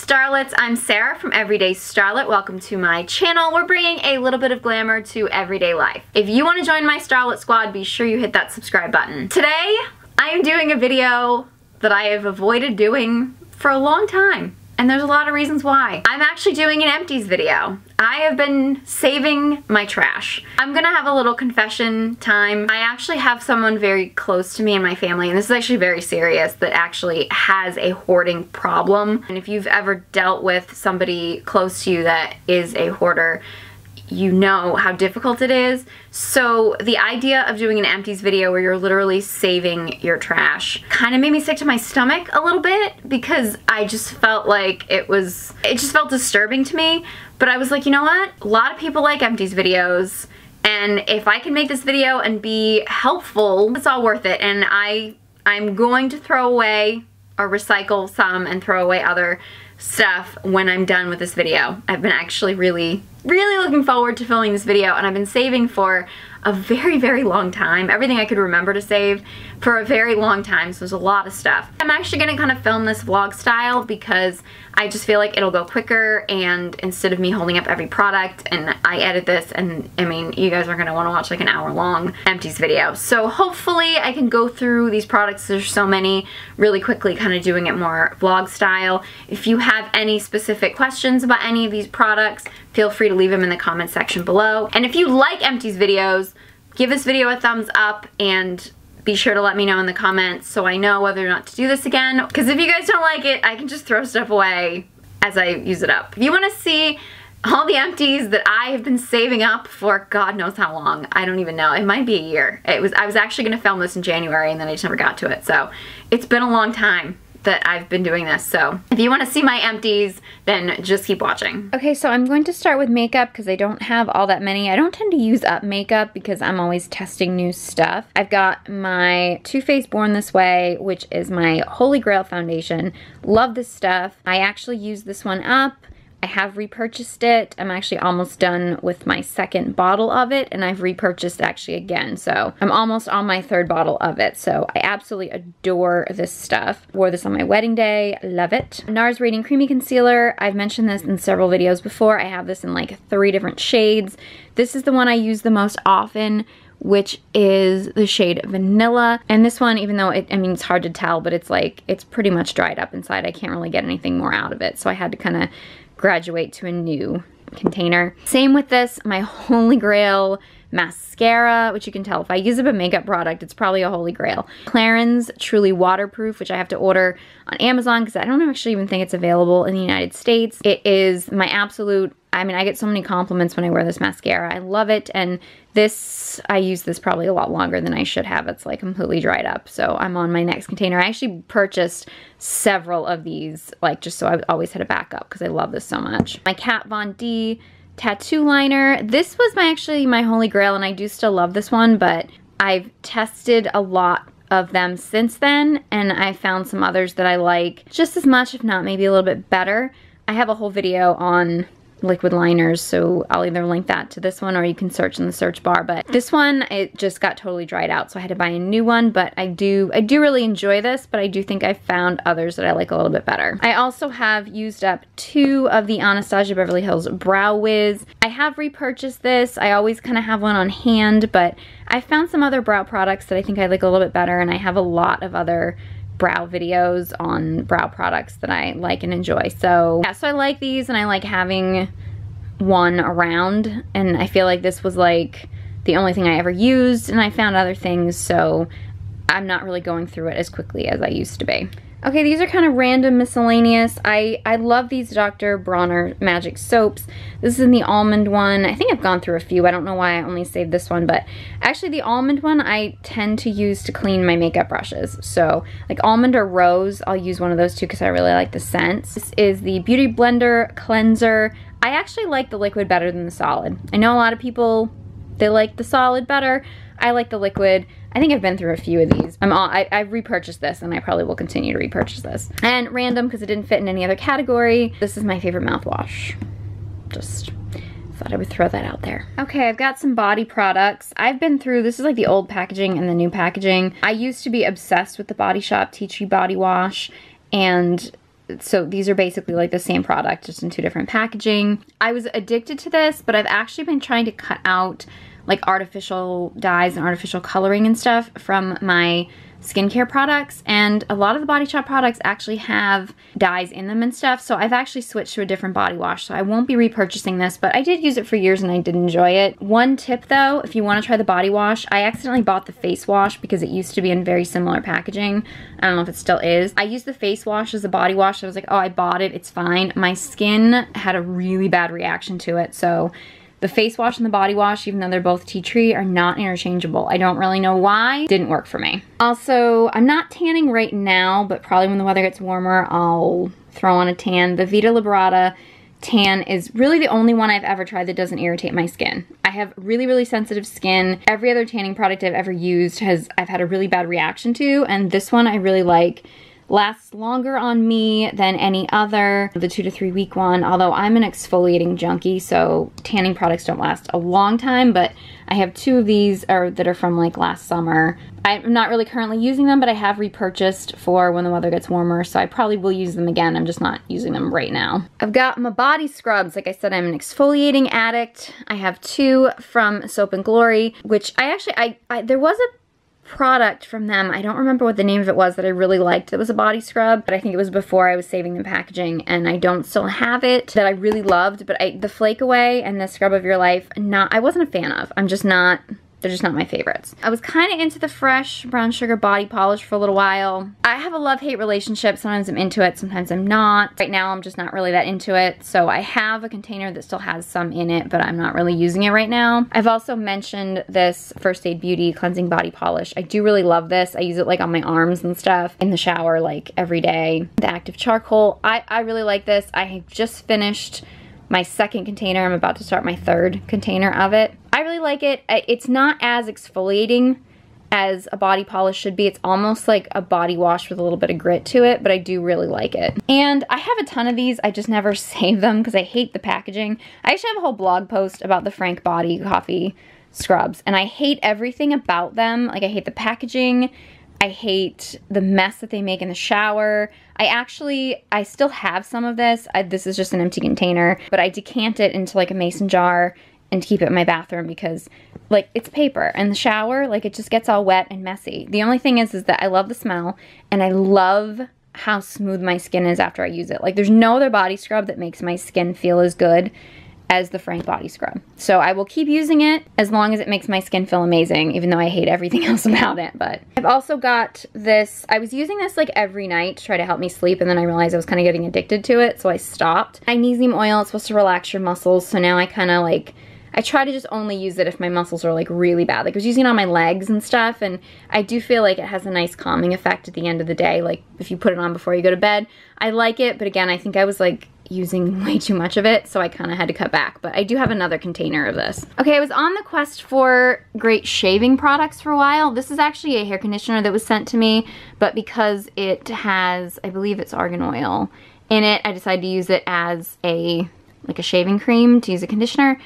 Starlets, I'm Sarah from Everyday Starlet. Welcome to my channel. We're bringing a little bit of glamour to everyday life. If you want to join my Starlet squad, be sure you hit that subscribe button. Today, I am doing a video that I have avoided doing for a long time. And there's a lot of reasons why. I'm actually doing an empties video. I have been saving my trash. I'm gonna have a little confession time. I actually have someone very close to me in my family, and this is actually very serious, that actually has a hoarding problem. And if you've ever dealt with somebody close to you that is a hoarder, you know how difficult it is. So the idea of doing an empties video where you're literally saving your trash kind of made me sick to my stomach a little bit, because I just felt like it just felt disturbing to me. But I was like, you know what? A lot of people like empties videos, and if I can make this video and be helpful, it's all worth it. And I'm going to throw away or recycle some and throw away other stuff when I'm done with this video. I've been actually really looking forward to filming this video, and I've been saving for a very long time. Everything I could remember to save for a very long time, so there's a lot of stuff. I'm actually gonna kind of film this vlog style because I just feel like it'll go quicker, and instead of me holding up every product and I edit this, and I mean, you guys are gonna wanna watch like an hour-long empties video. So hopefully I can go through these products, there's so many, really quickly, kind of doing it more vlog style. If you have any specific questions about any of these products, feel free to leave them in the comment section below. And if you like empties videos, give this video a thumbs up and be sure to let me know in the comments so I know whether or not to do this again. Because if you guys don't like it, I can just throw stuff away as I use it up. If you want to see all the empties that I have been saving up for God knows how long, I don't even know, it might be a year. I was actually going to film this in January and then I just never got to it. So it's been a long time that I've been doing this, so if you want to see my empties, then just keep watching. Okay, so I'm going to start with makeup because I don't have all that many. I don't tend to use up makeup because I'm always testing new stuff. I've got my Too Faced Born This Way, which is my Holy Grail foundation. Love this stuff. I actually use this one up. I have repurchased it. I'm actually almost done with my second bottle of it, and I've repurchased actually again. So I'm almost on my third bottle of it. So I absolutely adore this stuff. Wore this on my wedding day. Love it. NARS Radiant Creamy Concealer. I've mentioned this in several videos before. I have this in like 3 different shades. This is the one I use the most often, which is the shade Vanilla. And this one, even though I mean, it's hard to tell, but it's like, it's pretty much dried up inside. I can't really get anything more out of it. So I had to kind of graduate to a new container. Same with this, my Holy Grail mascara, which you can tell if I use up a makeup product, it's probably a Holy Grail. Clarins Truly Waterproof, which I have to order on Amazon because I don't actually even think it's available in the United States. It is my absolute, I mean, I get so many compliments when I wear this mascara. I love it, and this, I use this probably a lot longer than I should have. It's like completely dried up, so I'm on my next container. I actually purchased several of these, like just so I always had a backup because I love this so much. My Kat Von D tattoo liner. This was actually my Holy Grail, and I do still love this one, but I've tested a lot of them since then, and I found some others that I like just as much, if not maybe a little bit better. I have a whole video on liquid liners, so I'll either link that to this one or you can search in the search bar. But this one, it just got totally dried out, so I had to buy a new one. But I do really enjoy this, but I do think I found others that I like a little bit better. I also have used up 2 of the Anastasia Beverly Hills Brow Wiz. I have repurchased this. I always kind of have one on hand, but I found some other brow products that I think I like a little bit better, and I have a lot of other brow videos on brow products that I like and enjoy. So yeah, so I like these, and I like having one around, and I feel like this was like the only thing I ever used, and I found other things, so I'm not really going through it as quickly as I used to be. Okay, these are kind of random miscellaneous. I love these Dr. Bronner Magic Soaps. This is in the almond one. I think I've gone through a few. I don't know why I only saved this one, but actually the almond one I tend to use to clean my makeup brushes. So like almond or rose, I'll use one of those too because I really like the scents. This is the Beauty Blender Cleanser. I actually like the liquid better than the solid. I know a lot of people, they like the solid better. I like the liquid. I think I've been through a few of these. I've repurchased this, and I probably will continue to repurchase this. And random, because it didn't fit in any other category, this is my favorite mouthwash. Just thought I would throw that out there. Okay, I've got some body products. I've been through, this is like the old packaging and the new packaging. I used to be obsessed with the Body Shop Tea Tree Body Wash, and so these are basically like the same product, just in 2 different packaging. I was addicted to this, but I've actually been trying to cut out like artificial dyes and artificial coloring and stuff from my skincare products, and a lot of the Body Shop products actually have dyes in them and stuff, so I've actually switched to a different body wash, so I won't be repurchasing this, but I did use it for years and I did enjoy it. One tip though, if you want to try the body wash, I accidentally bought the face wash because it used to be in very similar packaging. I don't know if it still is. I used the face wash as a body wash. I was like, oh, I bought it, it's fine. My skin had a really bad reaction to it, so the face wash and the body wash, even though they're both tea tree, are not interchangeable. I don't really know why. Didn't work for me. Also, I'm not tanning right now, but probably when the weather gets warmer, I'll throw on a tan. The Vita Liberata tan is really the only one I've ever tried that doesn't irritate my skin. I have really, really sensitive skin. Every other tanning product I've ever used I've had a really bad reaction to, and this one I really like. Lasts longer on me than any other, the 2 to 3 week one, although I'm an exfoliating junkie, so tanning products don't last a long time, but I have 2 of these that are from like last summer. I'm not really currently using them, but I have repurchased for when the weather gets warmer, so I probably will use them again. I'm just not using them right now. I've got my body scrubs. Like I said, I'm an exfoliating addict. I have 2 from Soap and Glory, which there was a product from them, I don't remember what the name of it was, that I really liked. It was a body scrub, but I think it was before I was saving the packaging, and I don't still have it, that I really loved, but the Flake Away and the Scrub of Your Life, I wasn't a fan of. They're just not my favorites. I was kind of into the Fresh Brown Sugar Body Polish for a little while. I have a love-hate relationship. Sometimes I'm into it, sometimes I'm not. Right now I'm just not really that into it, so I have a container that still has some in it, but I'm not really using it right now. I've also mentioned this First Aid Beauty Cleansing Body Polish. I do really love this. I use it like on my arms and stuff, in the shower like every day. The Active Charcoal, I really like this. I have just finished my 2nd container. I'm about to start my 3rd container of it. I really like it. It's not as exfoliating as a body polish should be. It's almost like a body wash with a little bit of grit to it, but I do really like it. And I have a ton of these. I just never save them because I hate the packaging. I actually have a whole blog post about the Frank Body Coffee scrubs, and I hate everything about them. Like, I hate the packaging. I hate the mess that they make in the shower. I still have some of this. This is just an empty container, but I decant it into like a mason jar and keep it in my bathroom because like it's paper, and the shower, like it just gets all wet and messy. The only thing is that I love the smell, and I love how smooth my skin is after I use it. Like, there's no other body scrub that makes my skin feel as good as the Frank Body Scrub. So I will keep using it as long as it makes my skin feel amazing, even though I hate everything else about it. But I've also got this, I was using this like every night to try to help me sleep, and then I realized I was kind of getting addicted to it, so I stopped. Magnesium oil, it's supposed to relax your muscles, so now I kind of like, I try to just only use it if my muscles are like really bad. Like, I was using it on my legs and stuff, and I do feel like it has a nice calming effect at the end of the day, like if you put it on before you go to bed. I like it, but again, I think I was like using way too much of it, so I kind of had to cut back, but I do have another container of this. Okay, I was on the quest for great shaving products for a while. This is actually a hair conditioner that was sent to me, but because it has, I believe it's argan oil in it, I decided to use it as like a shaving cream to use a conditioner.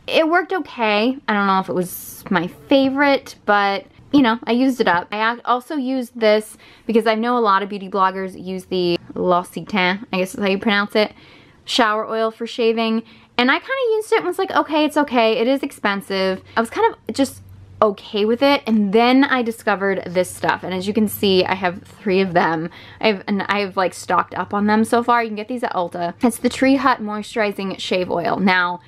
It worked okay. I don't know if it was my favorite, but you know, I used it up. I also used this because I know a lot of beauty bloggers use the L'Occitane, I guess is how you pronounce it, shower oil for shaving. And I kind of used it and was like, okay, it's okay. It is expensive. I was kind of just okay with it. And then I discovered this stuff. And as you can see, I have 3 of them. I've like stocked up on them so far. You can get these at Ulta. It's the Tree Hut Moisturizing Shave Oil. Now,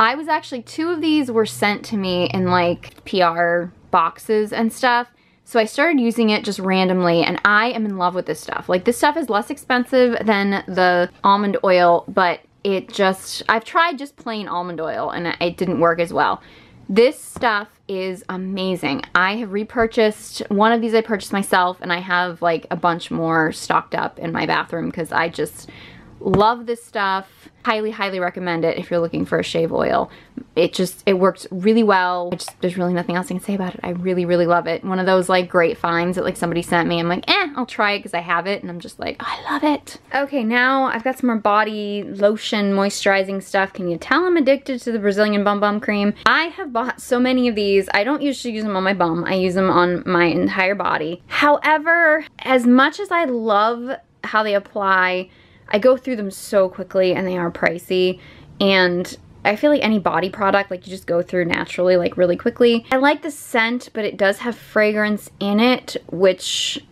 I was actually, 2 of these were sent to me in like PR boxes and stuff, so I started using it just randomly, and I am in love with this stuff. Like, this stuff is less expensive than the almond oil, but I've tried just plain almond oil and it didn't work as well. This stuff is amazing. I have repurchased one of these. I purchased myself, and I have like a bunch more stocked up in my bathroom because I just love this stuff. Highly, highly recommend it if you're looking for a shave oil. It works really well. There's really nothing else I can say about it. I really, really love it. One of those like great finds that like somebody sent me. I'm like, I'll try it because I have it, and I'm just like, I love it. Okay, now I've got some more body lotion moisturizing stuff. Can you tell I'm addicted to the Brazilian Bum Bum Cream? I have bought so many of these. I don't usually use them on my bum. I use them on my entire body. However, as much as I love how they apply I go through them so quickly and they are pricey, and I feel like any body product, like you just go through naturally, like really quickly. I like the scent, but it does have fragrance in it, which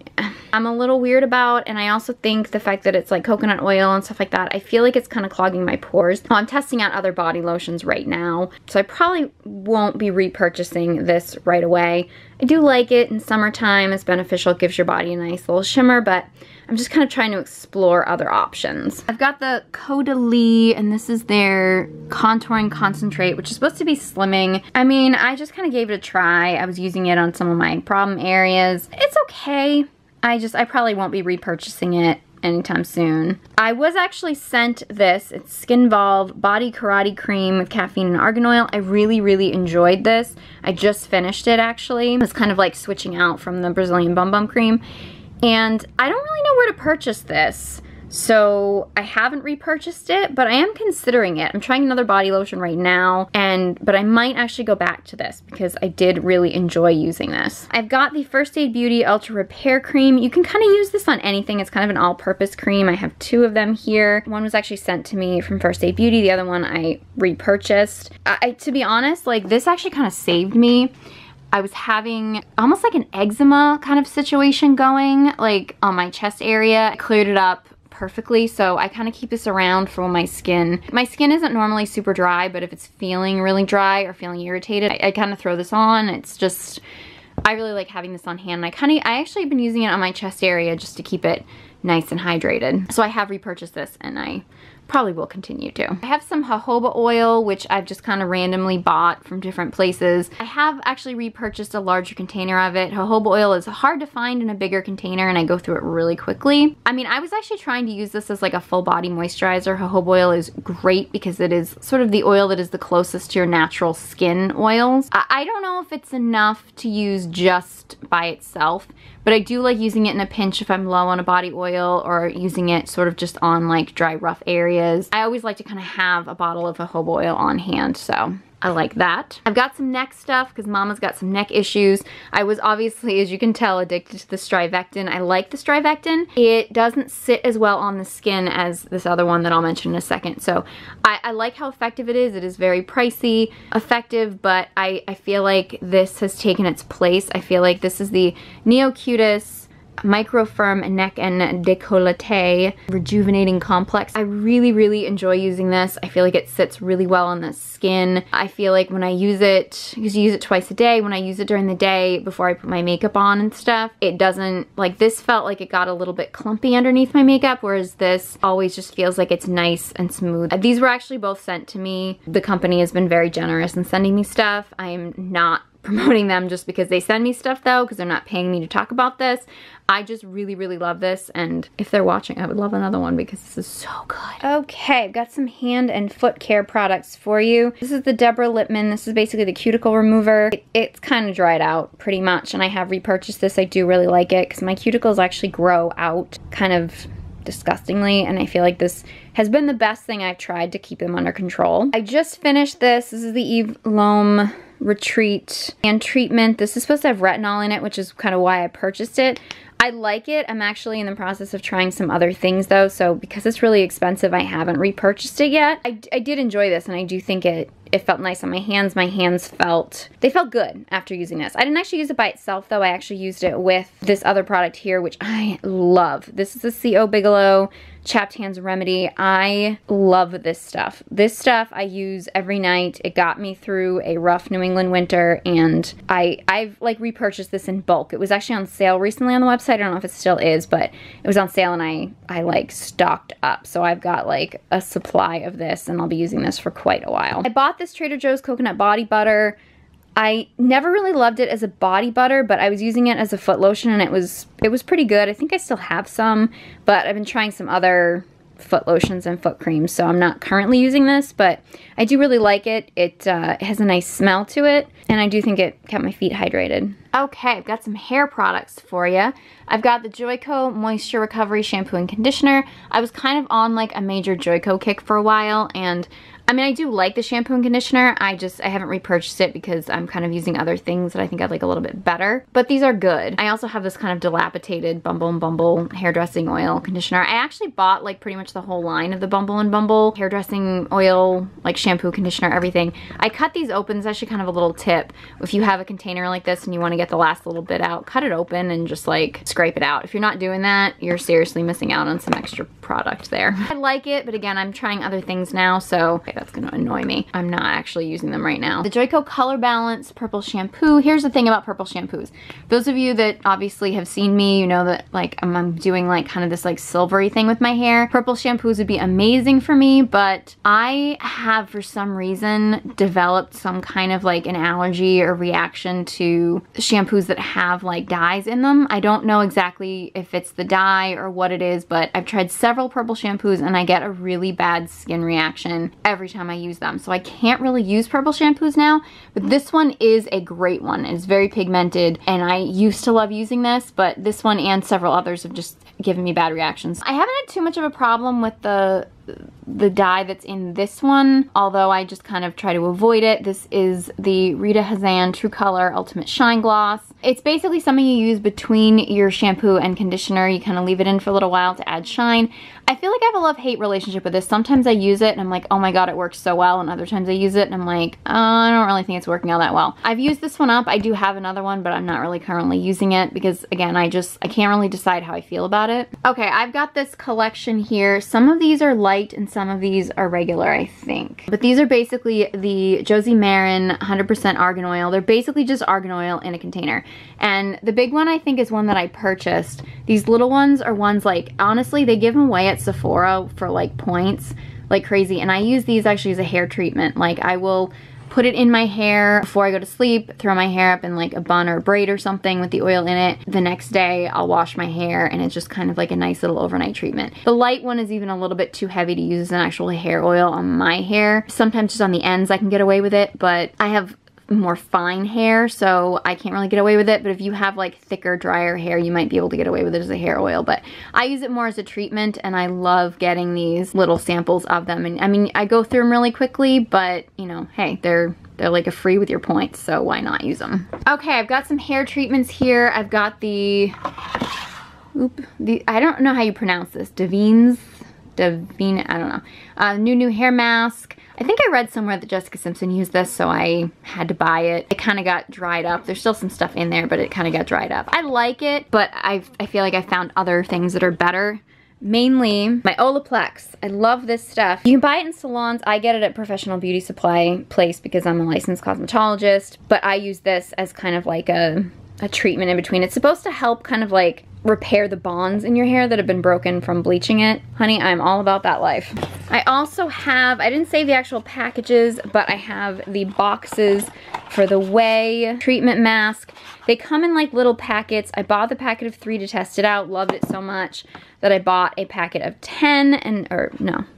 I'm a little weird about, and I also think the fact that it's like coconut oil and stuff like that, I feel like it's kind of clogging my pores. I'm testing out other body lotions right now, so I probably won't be repurchasing this right away. I do like it in summertime. It's beneficial. It gives your body a nice little shimmer, but I'm just kind of trying to explore other options. I've got the Caudalie, and this is their contouring concentrate, which is supposed to be slimming. I mean, I just kind of gave it a try. I was using it on some of my problem areas. It's okay. I probably won't be repurchasing it anytime soon. I was actually sent this. It's Skin Volve Body Karate Cream with caffeine and argan oil. I really, really enjoyed this. I just finished it actually. It was kind of like switching out from the Brazilian Bum Bum Cream. And I don't really know where to purchase this. So I haven't repurchased it, but I am considering it. I'm trying another body lotion right now, but I might actually go back to this because I did really enjoy using this. I've got the First Aid Beauty Ultra Repair Cream. You can kind of use this on anything. It's kind of an all-purpose cream. I have 2 of them here. One was actually sent to me from First Aid Beauty. The other one I repurchased. To be honest, like this actually kind of saved me. I was having almost like an eczema kind of situation going, like on my chest area. I cleared it up perfectly, so I kind of keep this around for when my skin isn't normally super dry, but if it's feeling really dry or feeling irritated, I kind of throw this on. It's just, I really like having this on hand. I actually have been using it on my chest area just to keep it nice and hydrated. So I have repurchased this, and I probably will continue to. I have some jojoba oil, which I've just kind of randomly bought from different places. I have actually repurchased a larger container of it. Jojoba oil is hard to find in a bigger container, and I go through it really quickly. I mean, I was actually trying to use this as like a full body moisturizer. Jojoba oil is great because it is sort of the oil that is the closest to your natural skin oils. I don't know if it's enough to use just by itself, but I do like using it in a pinch if I'm low on a body oil, or using it sort of just on like dry, rough areas. I always like to kind of have a bottle of jojoba oil on hand, so I like that. I've got some neck stuff because Mama's got some neck issues. I was obviously, as you can tell, addicted to the Strivectin. I like the Strivectin. It doesn't sit as well on the skin as this other one that I'll mention in a second. So I like how effective it is. It is very pricey, effective, but I feel like this has taken its place. I feel like this is the Neo-Cutis Microfirm Neck and Décolleté Rejuvenating Complex. I really, really enjoy using this. I feel like it sits really well on the skin. I feel like when I use it, because you use it twice a day, when I use it during the day before I put my makeup on and stuff, it doesn't, like this felt like it got a little bit clumpy underneath my makeup, whereas this always just feels like it's nice and smooth. These were actually both sent to me. The company has been very generous in sending me stuff. I am not promoting them just because they send me stuff though, because they're not paying me to talk about this. I just really, really love this, and if they're watching, I would love another one because this is so good. Okay, I've got some hand and foot care products for you. This is the Deborah Lippmann. This is basically the cuticle remover. It's kind of dried out pretty much, and I have repurchased this. I do really like it because my cuticles actually grow out kind of disgustingly, and I feel like this has been the best thing I've tried to keep them under control. I just finished this. This is the Eve Lom Retreat Hand Treatment. This is supposed to have retinol in it, which is kind of why I purchased it. I like it. I'm actually in the process of trying some other things though, so because it's really expensive, I haven't repurchased it yet. I did enjoy this, and I do think it felt nice on my hands. My hands felt good after using this. I didn't actually use it by itself though. I actually used it with this other product here, which I love. This is the C.O. Bigelow Chapped Hands Remedy. I love this stuff. This stuff I use every night. It got me through a rough New England winter, and I've like repurchased this in bulk. It was actually on sale recently on the website. I don't know if it still is, but it was on sale, and I like stocked up. So I've got like a supply of this, and I'll be using this for quite a while. I bought this Trader Joe's coconut body butter. I never really loved it as a body butter, but I was using it as a foot lotion, and it was pretty good. I think I still have some, but I've been trying some other foot lotions and foot creams, so I'm not currently using this, but I do really like it. It has a nice smell to it, and I do think it kept my feet hydrated. Okay, I've got some hair products for you. I've got the Joico Moisture Recovery Shampoo and Conditioner. I was kind of on like a major Joico kick for a while, and I mean, I do like the shampoo and conditioner. I haven't repurchased it because I'm kind of using other things that I think I'd like a little bit better. But these are good. I also have this kind of dilapidated Bumble & Bumble hairdressing oil conditioner. I actually bought like pretty much the whole line of the Bumble & Bumble hairdressing oil, like shampoo, conditioner, everything. I cut these open. It's actually kind of a little tip. If you have a container like this and you want to get the last little bit out, cut it open and just like scrape it out. If you're not doing that, you're seriously missing out on some extra product there. I like it, but again, I'm trying other things now, so that's gonna annoy me. I'm not actually using them right now. The Joico Color Balance Purple Shampoo. Here's the thing about purple shampoos. Those of you that obviously have seen me, you know that like I'm doing like kind of this like silvery thing with my hair. Purple shampoos would be amazing for me, but I have for some reason developed some kind of like an allergy or reaction to shampoos that have like dyes in them. I don't know exactly if it's the dye or what it is, but I've tried several purple shampoos and I get a really bad skin reaction every time I use them. So I can't really use purple shampoos now, but this one is a great one. It's very pigmented and I used to love using this, but this one and several others have just given me bad reactions. I haven't had too much of a problem with the dye that's in this one, although I just kind of try to avoid it. This is the Rita Hazan True Color Ultimate Shine Gloss. It's basically something you use between your shampoo and conditioner. You kind of leave it in for a little while to add shine. I feel like I have a love-hate relationship with this. Sometimes I use it and I'm like, oh my god, it works so well, and other times I use it and I'm like, I don't really think it's working out that well. I've used this one up. I do have another one, but I'm not really currently using it because, again, I can't really decide how I feel about it. Okay, I've got this collection here. Some of these are light and some of these are regular, I think. But these are basically the Josie Maran 100% argan oil. They're basically just argan oil in a container. And the big one I think is one that I purchased. These little ones are ones like, honestly, they give them away at Sephora for like points like crazy. And I use these actually as a hair treatment. Like I will put it in my hair before I go to sleep, throw my hair up in like a bun or a braid or something with the oil in it. The next day I'll wash my hair and it's just kind of like a nice little overnight treatment. The light one is even a little bit too heavy to use as an actual hair oil on my hair. Sometimes just on the ends I can get away with it, but I have more fine hair, so I can't really get away with it. But if you have like thicker, drier hair, you might be able to get away with it as a hair oil. But I use it more as a treatment, and I love getting these little samples of them. And I mean, I go through them really quickly, but you know, hey, they're like a free with your points, so why not use them? Okay, I've got some hair treatments here. I've got the I don't know how you pronounce this, Davine, I don't know. New hair mask. I think I read somewhere that Jessica Simpson used this, so I had to buy it. It kind of got dried up. There's still some stuff in there, but it kind of got dried up. I like it, but I feel like I found other things that are better. Mainly my Olaplex. I love this stuff. You can buy it in salons. I get it at Professional Beauty Supply place because I'm a licensed cosmetologist, but I use this as kind of like a treatment in between. It's supposed to help kind of like repair the bonds in your hair that have been broken from bleaching it. Honey, I'm all about that life. I also have, I didn't save the actual packages, but I have the boxes for the Way treatment mask. They come in like little packets. I bought the packet of 3 to test it out, loved it so much that I bought a packet of 10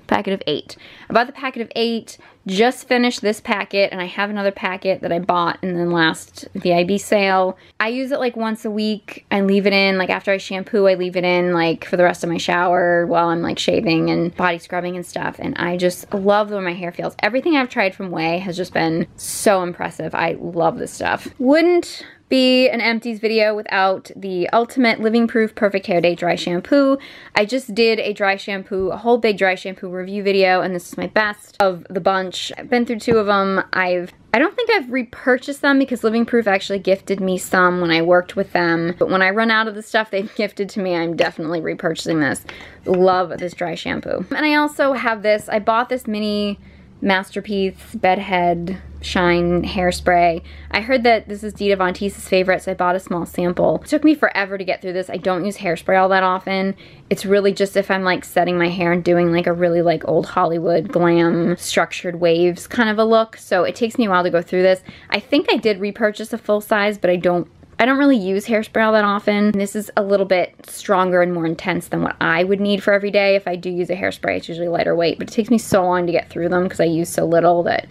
packet of 8. I bought the packet of 8, just finished this packet, and I have another packet that I bought in the last VIB sale. I use it like once a week. I leave it in, like after I shampoo, I leave it in like for the rest of my shower while I'm like shaving and body scrubbing and stuff, and I just love the way my hair feels. Everything I've tried from Way has just been so impressive. I love this stuff. Wouldn't be an Empties video without the Ultimate Living Proof Perfect Hair Day Dry Shampoo. I just did a whole big dry shampoo review video, and this is my best of the bunch. I've been through 2 of them. I don't think I've repurchased them because Living Proof actually gifted me some when I worked with them. But when I run out of the stuff they've gifted to me, I'm definitely repurchasing this. Love this dry shampoo. And I also have this. I bought this mini Masterpiece Bedhead Shine Hairspray. I heard that this is Dita Von Teese's favorite, so I bought a small sample. It took me forever to get through this. I don't use hairspray all that often. It's really just if I'm like setting my hair and doing like a really like old Hollywood glam structured waves kind of a look. So it takes me a while to go through this. I think I did repurchase a full size, but I don't really use hairspray all that often. This is a little bit stronger and more intense than what I would need for every day. If I do use a hairspray, it's usually lighter weight, but it takes me so long to get through them because I use so little that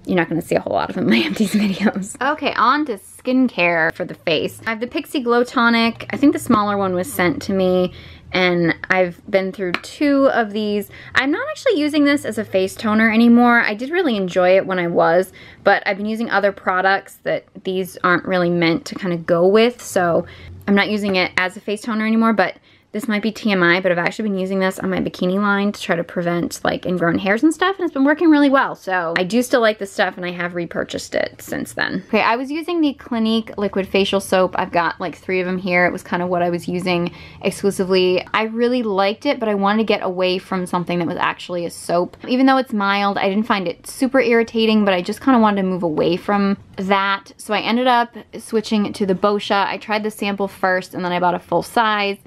you're not going to see a whole lot of them in my Empties videos. Okay, on to skincare for the face. I have the Pixie Glow Tonic. I think the smaller one was sent to me, and I've been through 2 of these. I'm not actually using this as a face toner anymore. I did really enjoy it when I was, but I've been using other products that these aren't really meant to kind of go with, so I'm not using it as a face toner anymore. But this might be TMI, but I've actually been using this on my bikini line to try to prevent like ingrown hairs and stuff, and it's been working really well. So I do still like this stuff, and I have repurchased it since then. Okay, I was using the Clinique liquid facial soap. I've got like 3 of them here. It was kind of what I was using exclusively. I really liked it, but I wanted to get away from something that was actually a soap. Even though it's mild, I didn't find it super irritating, but I just kind of wanted to move away from that. So I ended up switching to the Boscia. I tried the sample first, and then I bought a full size.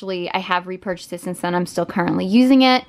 I have repurchased it since then. I'm still currently using it.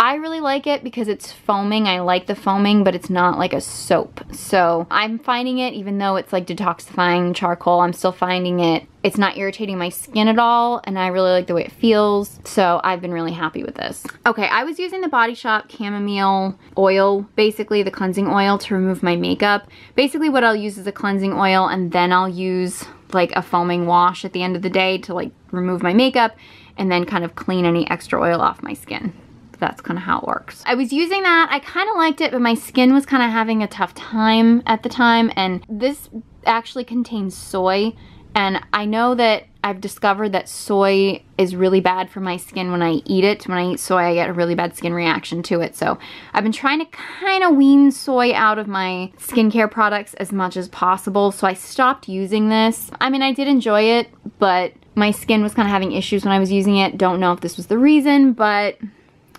I really like it because it's foaming. I like the foaming, but it's not like a soap. So I'm finding it, even though it's like detoxifying charcoal, I'm still finding it's not irritating my skin at all, and I really like the way it feels. So I've been really happy with this. Okay, I was using the Body Shop chamomile oil, basically the cleansing oil, to remove my makeup. Basically what I'll use is a cleansing oil, and then I'll use like a foaming wash at the end of the day to like remove my makeup and then kind of clean any extra oil off my skin. That's kind of how it works. I was using that. I kind of liked it, but my skin was kind of having a tough time at the time, and this actually contains soy, and I know that I've discovered that soy is really bad for my skin when I eat it. When I eat soy, I get a really bad skin reaction to it. So I've been trying to kind of wean soy out of my skincare products as much as possible. So I stopped using this. I mean, I did enjoy it, but my skin was kind of having issues when I was using it. Don't know if this was the reason, but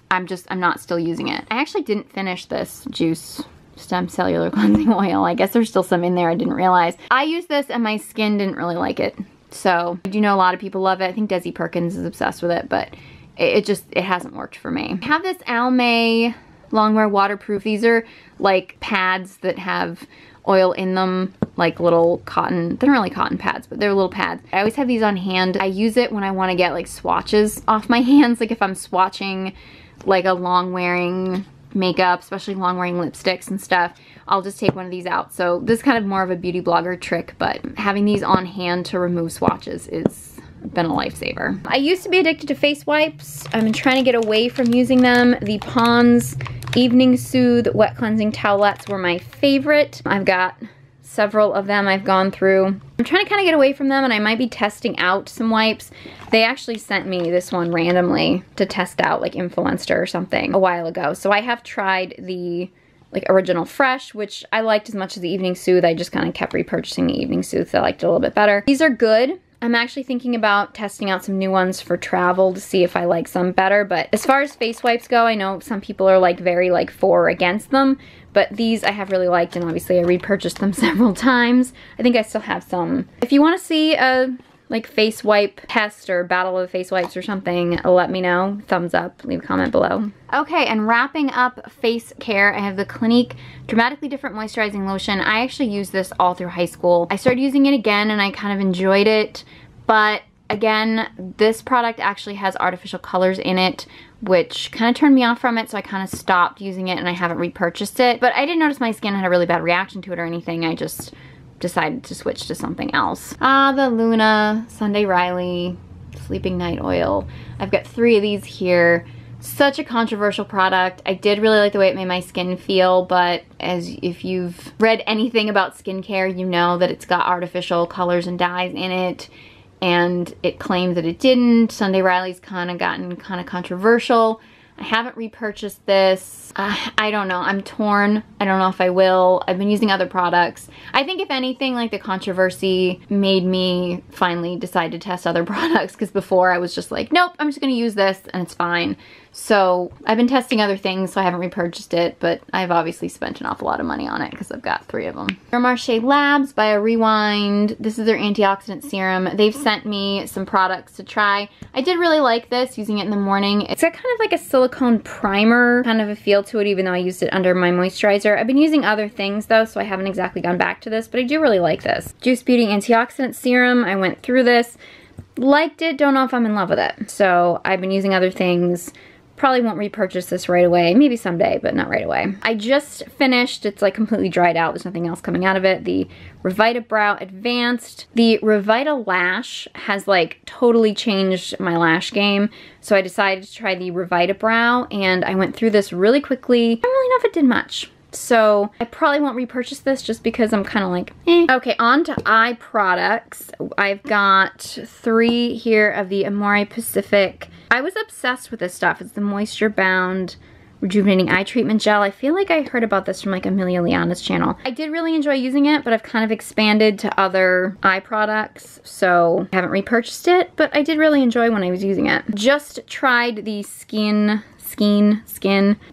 I'm not still using it. I actually didn't finish this Juice Stem Cellular Cleansing Oil. I guess there's still some in there I didn't realize. I used this and my skin didn't really like it. So I do know a lot of people love it. I think Desi Perkins is obsessed with it, but it hasn't worked for me. I have this Almay Longwear Waterproof. These are like pads that have oil in them, like little cotton, they're not really cotton pads, but they're little pads. I always have these on hand. I use it when I want to get like swatches off my hands, like if I'm swatching like a long wearing makeup, especially long wearing lipsticks and stuff, I'll just take one of these out. So this is kind of more of a beauty blogger trick, but having these on hand to remove swatches is been a lifesaver. I used to be addicted to face wipes. I've been trying to get away from using them. The Pond's Evening Soothe Wet Cleansing Towelettes were my favorite. I've got several of them I've gone through. I'm trying to kind of get away from them, and I might be testing out some wipes. They actually sent me this one randomly to test out, like Influenster or something, a while ago. So I have tried the like Original Fresh, which I liked as much as the Evening Soothe. I just kind of kept repurchasing the Evening Soothe, so I liked it a little bit better. These are good. I'm actually thinking about testing out some new ones for travel to see if I like some better, but as far as face wipes go, I know some people are like very like for or against them, but these I have really liked, and obviously I repurchased them several times. I think I still have some. If you want to see a like face wipe test or battle of the face wipes or something, let me know. Thumbs up, leave a comment below. Okay, and wrapping up face care, I have the Clinique Dramatically Different Moisturizing Lotion. I actually used this all through high school. I started using it again and I kind of enjoyed it, but again, this product actually has artificial colors in it, which kind of turned me off from it, so I kind of stopped using it and I haven't repurchased it. But I didn't notice my skin had a really bad reaction to it or anything. I just decided to switch to something else. The Luna Sunday Riley Sleeping Night Oil. I've got 3 of these here. Such a controversial product. I did really like the way it made my skin feel, but if you've read anything about skincare, you know that it's got artificial colors and dyes in it, and it claimed that it didn't. Sunday Riley's kind of gotten kind of controversial. I haven't repurchased this. I don't know. I'm torn. I don't know if I will. I've been using other products. I think if anything, like the controversy made me finally decide to test other products, because before I was just like, nope, I'm just going to use this and it's fine. So I've been testing other things, so I haven't repurchased it, but I've obviously spent an awful lot of money on it because I've got 3 of them. Marche Labs by a Rewind. This is their antioxidant serum. They've sent me some products to try. I did really like this, using it in the morning. It's got kind of like a silicone primer kind of a feel to it, even though I used it under my moisturizer. I've been using other things though, so I haven't exactly gone back to this, but I do really like this. Juice Beauty Antioxidant Serum. I went through this, liked it, don't know if I'm in love with it. So I've been using other things, Probably won't repurchase this right away. Maybe someday, but not right away. I just finished, it's like completely dried out. There's nothing else coming out of it. The Revita Brow Advanced. The Revita Lash has like totally changed my lash game. So I decided to try the Revita Brow, and I went through this really quickly. I don't really know if it did much. So I probably won't repurchase this just because I'm kind of like, eh. Okay, on to eye products. I've got 3 here of the Amore Pacific. I was obsessed with this stuff. It's the Moisture Bound Rejuvenating Eye Treatment Gel. I feel like I heard about this from like Amelia Liana's channel. I did really enjoy using it, but I've kind of expanded to other eye products, so I haven't repurchased it, but I did really enjoy when I was using it. Just tried the Skin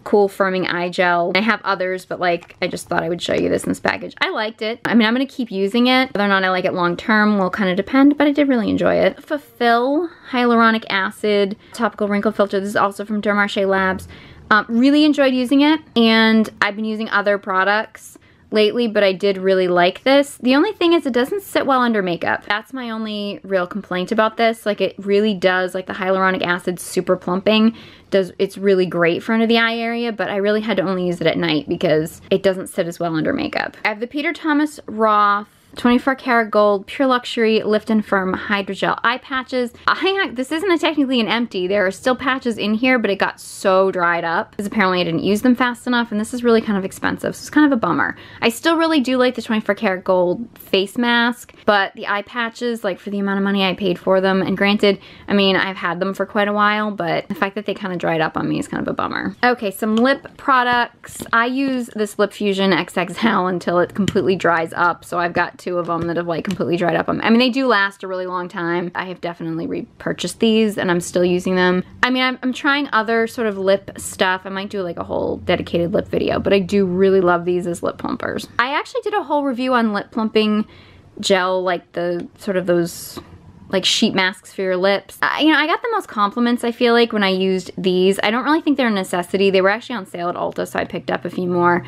Cool Firming Eye Gel. I have others, but like, I just thought I would show you this in this package. I liked it. I mean, I'm gonna keep using it. Whether or not I like it long term will kind of depend, but I did really enjoy it. Fulfill Hyaluronic Acid Topical Wrinkle Filter. This is also from Marche Labs. Really enjoyed using it, and I've been using other products lately, but I did really like this. The only thing is it doesn't sit well under makeup. That's my only real complaint about this. Like, it really does, like the hyaluronic acid super plumping it's really great for under the eye area, but I really had to only use it at night because it doesn't sit as well under makeup. I have the Peter Thomas Roth 24 karat gold pure luxury lift and firm hydrogel eye patches. This isn't technically an empty. There are still patches in here, but it got so dried up because apparently I didn't use them fast enough, and this is really kind of expensive, so it's kind of a bummer. I still really do like the 24 karat gold face mask, but the eye patches, like for the amount of money I paid for them, and granted, I mean, I've had them for quite a while, but the fact that they kind of dried up on me is kind of a bummer. Okay, some lip products. I use this Lip Fusion XXL until it completely dries up, so I've got 2 of them that have like completely dried up on me. I mean, they do last a really long time. I have definitely repurchased these and I'm still using them. I mean, I'm trying other sort of lip stuff. I might do like a whole dedicated lip video, but I do really love these as lip plumpers. I actually did a whole review on lip plumping gel, like the sort of those like sheet masks for your lips. You know, I got the most compliments, I feel like, when I used these. I don't really think they're a necessity. They were actually on sale at Ulta, so I picked up a few more.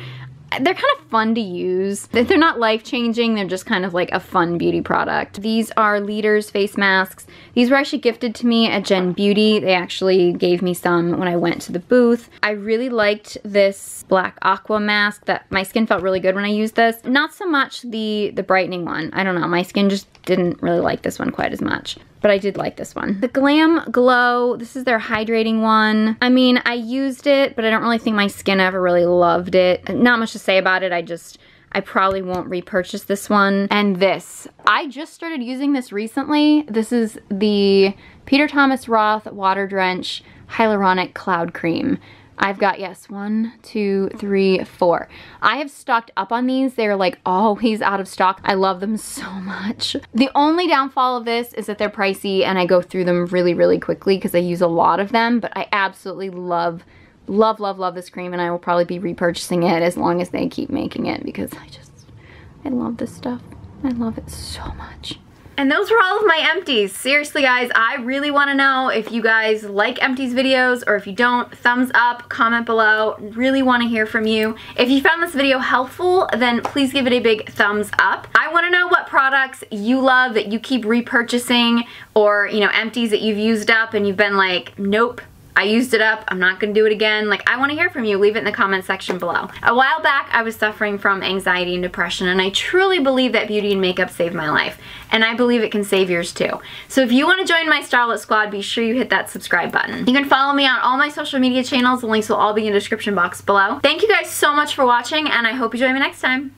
They're kind of fun to use. They're not life-changing, they're just kind of like a fun beauty product. These are Leaders face masks. These were actually gifted to me at Gen Beauty. They actually gave me some when I went to the booth. I really liked this black aqua mask. That my skin felt really good when I used this. Not so much the brightening one. I don't know, my skin just didn't really like this one quite as much. But I did like this one. The Glam Glow, this is their hydrating one. I mean, I used it, but I don't really think my skin ever really loved it. Not much to say about it. I probably won't repurchase this one. And this, I just started using this recently. This is the Peter Thomas Roth Water Drench Hyaluronic Cloud Cream. I've got, yes, 1, 2, 3, 4. I have stocked up on these. They're like always out of stock. I love them so much. The only downfall of this is that they're pricey and I go through them really, really quickly because I use a lot of them, but I absolutely love this cream, and I will probably be repurchasing it as long as they keep making it because I love this stuff. I love it so much. And those were all of my empties. Seriously guys, I really want to know if you guys like empties videos, or if you don't, thumbs up, comment below. Really want to hear from you. If you found this video helpful, then please give it a big thumbs up. I want to know what products you love that you keep repurchasing, or you know, empties that you've used up and you've been like, nope, I used it up, I'm not gonna do it again. Like, I wanna hear from you. Leave it in the comment section below. A while back, I was suffering from anxiety and depression, and I truly believe that beauty and makeup saved my life. And I believe it can save yours too. So if you wanna join my Starlet squad, be sure you hit that subscribe button. You can follow me on all my social media channels. The links will all be in the description box below. Thank you guys so much for watching, and I hope you join me next time.